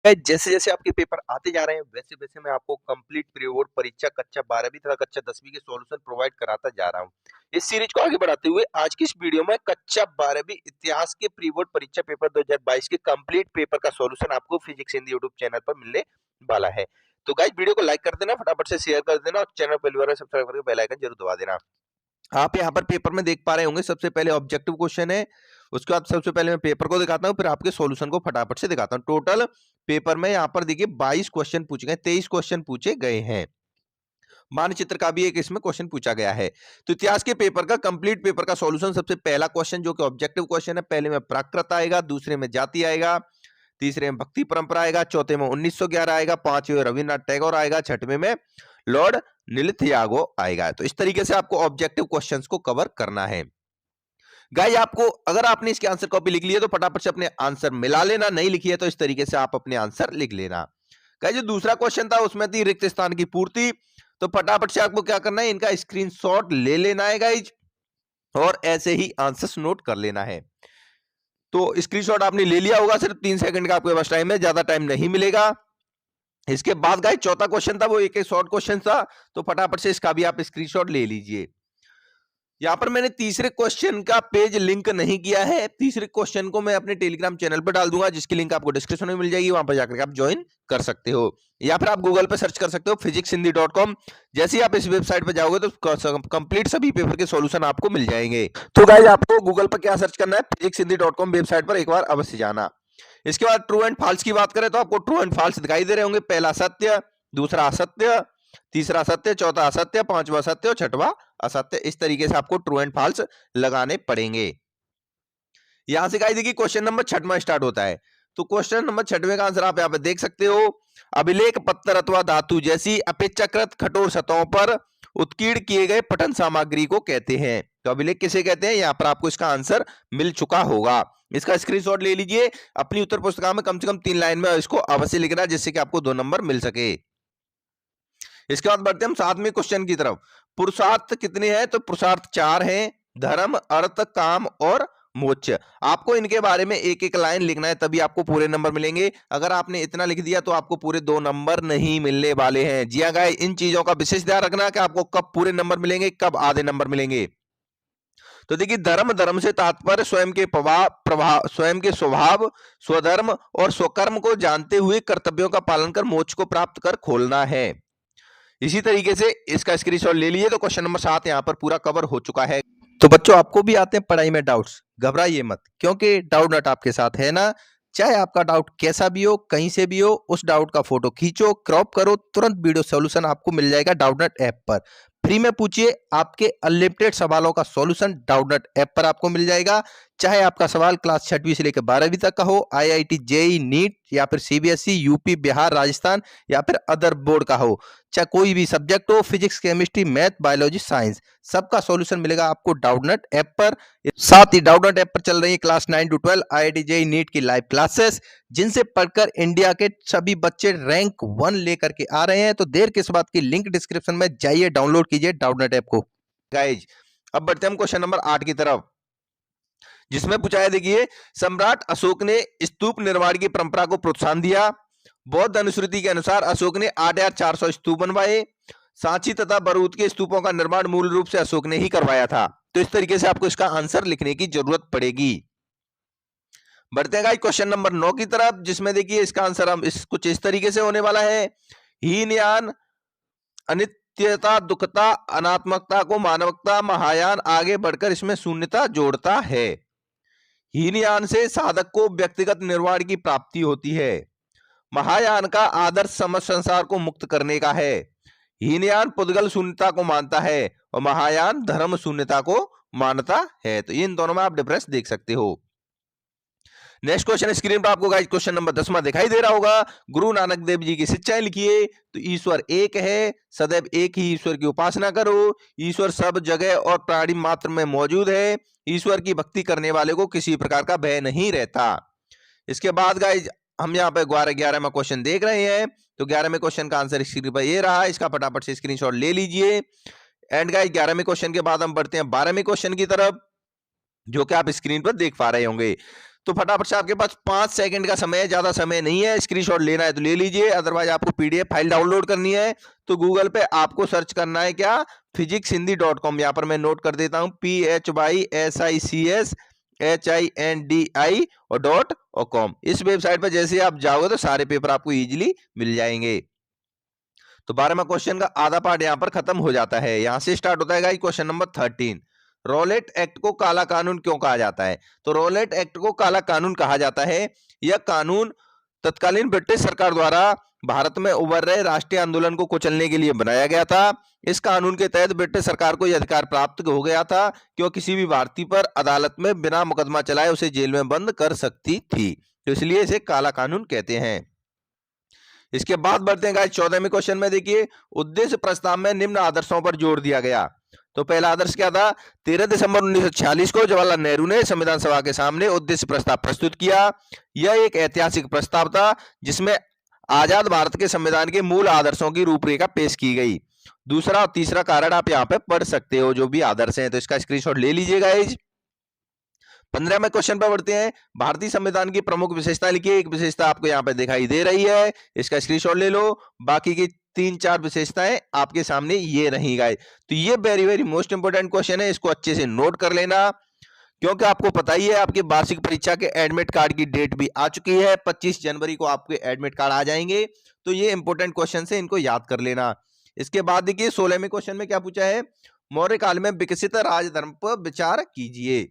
जैसे जैसे आपके पेपर आते जा रहे हैं वैसे वैसे मैं आपको कंप्लीट प्री बोर्ड परीक्षा कक्षा 12वीं तथा कक्षा 10वीं के सॉल्यूशन प्रोवाइड कराता जा रहा हूं। इस सीरीज को आगे बढ़ाते हुए आज की इस वीडियो में कक्षा 12वीं इतिहास के प्री बोर्ड परीक्षा पेपर 2022 के कंप्लीट पेपर का सॉल्यूशन आपको फिजिक्स हिंदी यूट्यूब चैनल पर मिलने वाला है। तो गाइस वीडियो को लाइक कर देना, फटाफट से शेयर कर देना और चैनल पहली बार सब्सक्राइब करके बेल आइकन जरूर दबा देना। आप यहाँ पर पेपर में देख पा रहे होंगे, सबसे पहले ऑब्जेक्टिव क्वेश्चन है, उसके बाद सबसे पहले मैं पेपर को दिखाता हूँ, फिर आपके सॉल्यूशन को फटाफट से दिखाता हूँ। टोटल पेपर में यहाँ पर देखिए 22 क्वेश्चन पूछे गए, 23 क्वेश्चन पूछे गए हैं। मानचित्र का भी एक इसमें क्वेश्चन पूछा गया है। तो इतिहास के पेपर का कंप्लीट पेपर का सॉल्यूशन, सबसे पहला क्वेश्चन जो कि ऑब्जेक्टिव क्वेश्चन है, पहले में प्राकृत आएगा, दूसरे में जाति आएगा, तीसरे में भक्ति परंपरा आएगा, चौथे में 1911 आएगा, पांचवें में रविन्द्रनाथ टैगोर आएगा, छठवें में लॉर्ड निलिथयागो आएगा। तो इस तरीके से आपको ऑब्जेक्टिव क्वेश्चंस को कवर करना है। गाइस आपको अगर आपने इसकी आंसर कॉपी लिख ली है तो फटाफट से अपने आंसर मिला लेना, नहीं लिखी है तो इस तरीके से आप अपने आंसर लिख लेना। गाइस जो दूसरा क्वेश्चन था उसमें थी रिक्त स्थान की पूर्ति, तो फटाफट से आपको क्या करना है, इनका स्क्रीनशॉट ले लेना है गाइस और ऐसे ही आंसर्स नोट कर लेना है। तो स्क्रीनशॉट आपने ले लिया होगा, सिर्फ 3 सेकंड का आपके पास टाइम है, ज्यादा टाइम नहीं मिलेगा। इसके बाद गाइस चौथा क्वेश्चन था, वो एक शॉर्ट क्वेश्चन था, तो फटाफट से इसका भी आप स्क्रीनशॉट ले लीजिए। यहां पर मैंने तीसरे क्वेश्चन का पेज लिंक नहीं किया है, तीसरे क्वेश्चन को मैं अपने टेलीग्राम चैनल पर डाल दूंगा, जिसकी लिंक आपको डिस्क्रिप्शन में मिल जाएगी, वहां पर जाकर आप ज्वाइन कर सकते हो, या फिर आप गूगल पर सर्च कर सकते हो physicshindy.com। जैसे ही आप इस वेबसाइट पर जाओगे तो कंप्लीट सभी पेपर के सॉल्यूशन आपको मिल जाएंगे। तो गाइस आपको गूगल पर क्या सर्च करना है, physicshindy.com वेबसाइट पर एक बार अवश्य जाना। इसके बाद ट्रू एंड फॉल्स की बात करें तो आपको ट्रू एंड फॉल्स दिखाई दे रहे होंगे, पहला सत्य, दूसरा असत्य, तीसरा सत्य, चौथा असत्य, पांचवा सत्य और छठवा असत्य। इस तरीके से आपको ट्रू एंड फॉल्स लगाने पड़ेंगे। यहां से गाइस देखिए क्वेश्चन नंबर 6वां स्टार्ट होता है। तो क्वेश्चन नंबर 6वें का आंसर आप यहां पर देख सकते हो, अभिलेख पत्थर अथवा धातु जैसी अपेक्षाकृत कठोर सतहों पर उत्कीर्ण किए गए पठन सामग्री को कहते हैं। तो अभिलेख किसे कहते हैं, यहां पर आपको इसका आंसर मिल चुका होगा। इसका स्क्रीनशॉट ले लीजिए, अपनी उत्तर पुस्तिका में कम से कम 3 लाइन में इसको अवश्य लिखना, जिससे कि आपको 2 नंबर मिल सके। इसके बाद बढ़ते हम 7वें क्वेश्चन की तरफ। पुरुषार्थ कितने हैं, तो पुरुषार्थ 4 हैं, धर्म, अर्थ, काम और मोक्ष। आपको इनके बारे में एक एक लाइन लिखना है, तभी आपको पूरे नंबर मिलेंगे। अगर आपने इतना लिख दिया तो आपको पूरे 2 नंबर नहीं मिलने वाले हैं। जी हाँ गाइस, इन चीजों का विशेष ध्यान रखना कि आपको कब पूरे नंबर मिलेंगे, कब आधे नंबर मिलेंगे। तो देखिए धर्म, धर्म से तात्पर्य स्वयं के प्रभाव, स्वयं के स्वभाव, स्वधर्म और स्वकर्म को जानते हुए कर्तव्यों का पालन कर मोक्ष को प्राप्त कर खोलना है। इसी तरीके से इसका स्क्रीनशॉट ले लीजिए। तो क्वेश्चन नंबर 7 यहाँ पर पूरा कवर हो चुका है। तो बच्चों आपको भी आते हैं पढ़ाई में डाउट्स, घबराइए मत, क्योंकि डाउट नट आपके साथ है ना। चाहे आपका डाउट कैसा भी हो, कहीं से भी हो, उस डाउट का फोटो खींचो, क्रॉप करो, तुरंत वीडियो सॉल्यूशन आपको मिल जाएगा डाउटनट ऐप पर। फ्री में पूछिए, आपके अनलिमिटेड सवालों का सॉल्यूशन डाउटनट ऐप पर आपको मिल जाएगा। चाहे आपका सवाल क्लास 6वीं से लेकर 12वीं तक का हो, आईआईटी, जेईई, नीट या फिर सीबीएसई, यूपी, बिहार, राजस्थान या फिर अदर बोर्ड का हो, चाहे कोई भी सब्जेक्ट हो, physics, chemistry, math, biology, science, सबका सॉल्यूशन मिलेगा आपको डाउटनट ऐप पर। साथ ही डाउटनट ऐप पर चल रही है class 9 to 12 IIT, JEE, NEET की लाइव क्लासेस, जिनसे पढ़कर इंडिया के सभी बच्चे रैंक 1 लेकर के आ रहे हैं। तो देर किस बात की, लिंक डिस्क्रिप्शन में जाइए, डाउनलोड कीजिए डाउटनट ऐप को। गाइज अब बढ़ते हम क्वेश्चन नंबर 8 की तरफ, जिसमें पूछा है, देखिए सम्राट अशोक ने स्तूप निर्माण की परंपरा को प्रोत्साहन दिया। बौद्ध अनुश्रुति के अनुसार अशोक ने 8400 स्तूप बनवाए। सांची तथा बरूद के स्तूपों का निर्माण मूल रूप से अशोक ने ही करवाया था। तो इस तरीके से आपको इसका आंसर लिखने की जरूरत पड़ेगी। बढ़ते हैं क्वेश्चन नंबर 9 की तरफ, जिसमें देखिए इसका आंसर हम कुछ इस तरीके से होने वाला है। हीनयान, अनित्यता, दुखता, अनात्मकता को मानवता, महायान आगे बढ़कर इसमें शून्यता जोड़ता है। हीनयान से साधक को व्यक्तिगत निर्वाण की प्राप्ति होती है। महायान का आदर्श समझ संसार को मुक्त करने का है। हीनयान पुद्गल शून्यता को मानता है और महायान धर्म शून्यता को मानता है। तो इन दोनों में आप डिफरेंस देख सकते हो। नेक्स्ट क्वेश्चन स्क्रीन पर आपको गाइस क्वेश्चन नंबर 10वां दिखाई दे रहा होगा। गुरु नानक देव जी की शिक्षाएं लिखिए। तो ईश्वर एक है, सदैव एक ही ईश्वर की उपासना करो, ईश्वर सब जगह और प्राणी मात्र में मौजूद है, ईश्वर की भक्ति करने वाले को किसी प्रकार का भय नहीं रहता। इसके बाद गाइस हम यहाँ पे 11वां क्वेश्चन देख रहे हैं। तो 11वें क्वेश्चन का आंसर स्क्रीन पर ये रहा, इसका फटाफट से स्क्रीनशॉट ले लीजिए। एंड गाइस 11वें क्वेश्चन के बाद हम बढ़ते हैं 12वें क्वेश्चन की तरफ, जो कि आप स्क्रीन पर देख पा रहे होंगे। तो फटाफट से आपके पास 5 सेकंड का समय है, ज्यादा समय नहीं है। स्क्रीनशॉट लेना है तो ले लीजिए, अदरवाइज आपको पीडीएफ फाइल डाउनलोड करनी है तो गूगल पे आपको सर्च करना है क्या, physicshindy.com। यहाँ पर मैं नोट कर देता हूँ, PHYSICSHINDI और .com। इस वेबसाइट पर जैसे आप जाओगे तो सारे पेपर आपको इजीली मिल जाएंगे। तो 12वां क्वेश्चन का आधा पार्ट यहाँ पर खत्म हो जाता है। यहां से स्टार्ट होता है क्वेश्चन नंबर 13। रॉलेट एक्ट को काला कानून क्यों कहा जाता है? तो रॉलेट एक्ट को काला कानून कहा जाता है, यह कानून तत्कालीन ब्रिटिश सरकार द्वारा भारत में उभर रहे राष्ट्रीय आंदोलन को कुचलने के लिए बनाया गया था। इस कानून के तहत ब्रिटिश सरकार को यह अधिकार प्राप्त हो गया था कि वह किसी भी भारतीय पर अदालत में बिना मुकदमा चलाए उसे जेल में बंद कर सकती थी, तो इसलिए इसे काला कानून कहते हैं। इसके बाद बढ़ते हैं 14वें क्वेश्चन में। देखिए, उद्देश्य प्रस्ताव में निम्न आदर्शों पर जोर दिया गया। तो पहला आदर्श क्या था? 13 दिसंबर 1946 को जवाहरलाल नेहरू ने संविधान सभा के सामने उद्देश्य प्रस्ताव प्रस्तुत किया। यह एक ऐतिहासिक प्रस्ताव था जिसमें आजाद भारत के संविधान के मूल आदर्शों की रूपरेखा पेश की गई। दूसरा और तीसरा कारण आप यहाँ पे पढ़ सकते हो जो भी आदर्श हैं, तो इसका स्क्रीनशॉट ले लीजिएगा। 15वें क्वेश्चन पर बढ़ते हैं। भारतीय संविधान की प्रमुख विशेषता लिखिए। एक विशेषता आपको यहाँ पे दिखाई दे रही है, इसका स्क्रीनशॉट ले लो। बाकी की 3-4 विशेषताएं आपके सामने ये रही गाइस। तो ये very very most important question है, इसको अच्छे से नोट कर लेना, क्योंकि आपको पता ही है आपकी वार्षिक परीक्षा के एडमिट कार्ड की डेट भी आ चुकी है। 25 जनवरी को आपके एडमिट कार्ड आ जाएंगे, तो ये इंपोर्टेंट क्वेश्चन है, इनको याद कर लेना। इसके बाद देखिए 16वें क्वेश्चन में क्या पूछा है? मौर्य काल में विकसित राजधर्म पर विचार कीजिए।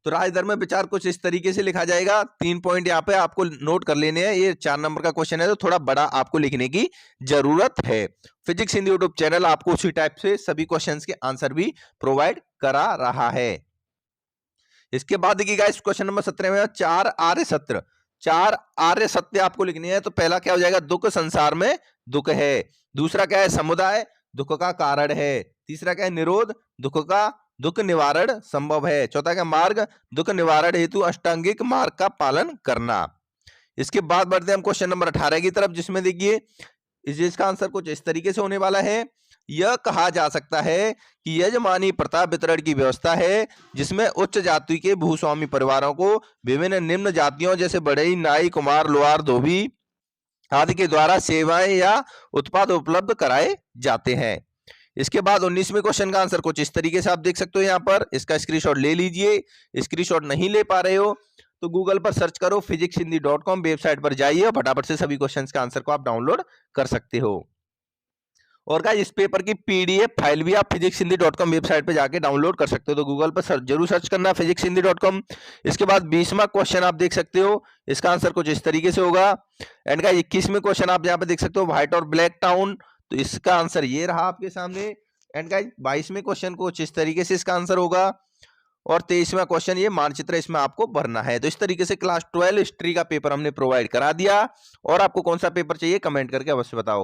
तो राजधर्म में विचार कुछ इस तरीके से लिखा जाएगा। 3 पॉइंट यहाँ पे आपको नोट कर लेने हैं। ये 4 नंबर का क्वेश्चन है तो थोड़ा बड़ा आपको लिखने की जरूरत है। फिजिक्स हिंदी यूट्यूब चैनल आपको उसी टाइप से सभी क्वेश्चंस के आंसर भी प्रोवाइड करा रहा है। इसके बाद देखिएगा इस क्वेश्चन नंबर 17 में 4 आर्य सत्य। 4 आर्य सत्य आपको लिखने हैं। तो पहला क्या हो जाएगा? दुख संसार में दुख है। दूसरा क्या है? समुदाय दुख का कारण है। तीसरा क्या है? निरोध दुख निवारण संभव है। चौथा क्या? मार्ग दुख निवारण हेतु अष्टांगिक मार्ग का पालन करना। इसके बाद बढ़ते हैं हम क्वेश्चन नंबर 18 की तरफ, जिसमें देखिए इसका आंसर कुछ इस तरीके से होने वाला है। यह कहा जा सकता है कि यजमानी प्रथा वितरण की व्यवस्था है जिसमें उच्च जाति के भूस्वामी परिवारों को विभिन्न निम्न जातियों जैसे बढ़ई, नाई, कुमार, लोहार, धोबी आदि के द्वारा सेवाएं या उत्पाद उपलब्ध कराए जाते हैं। इसके बाद 19वें क्वेश्चन का आंसर कुछ इस तरीके से आप देख सकते हो यहाँ पर। इसका स्क्रीनशॉट ले लीजिए। स्क्रीनशॉट नहीं ले पा रहे हो तो गूगल पर सर्च करो, physicshindy.com वेबसाइट पर जाइए और फटाफट से सभी क्वेश्चंस का आंसर को आप डाउनलोड कर सकते हो। और गाइस इस पेपर की पीडीएफ फाइल भी आप physicshindy.com वेबसाइट पे जाके डाउनलोड कर सकते हो, तो गूगल पर जरूर सर्च करना physicshindy.com। इसके बाद 20वां क्वेश्चन आप देख सकते हो, इसका आंसर कुछ इस तरीके से होगा। एंड गाइस 21वें क्वेश्चन आप यहाँ पे देख सकते हो, व्हाइट और ब्लैक टाउन, तो इसका आंसर ये रहा आपके सामने। एंड गाइस 22वें क्वेश्चन को इस तरीके से इसका आंसर होगा। और 23वां क्वेश्चन ये मानचित्र इसमें आपको भरना है। तो इस तरीके से क्लास 12 हिस्ट्री का पेपर हमने प्रोवाइड करा दिया। और आपको कौन सा पेपर चाहिए कमेंट करके अवश्य बताओ।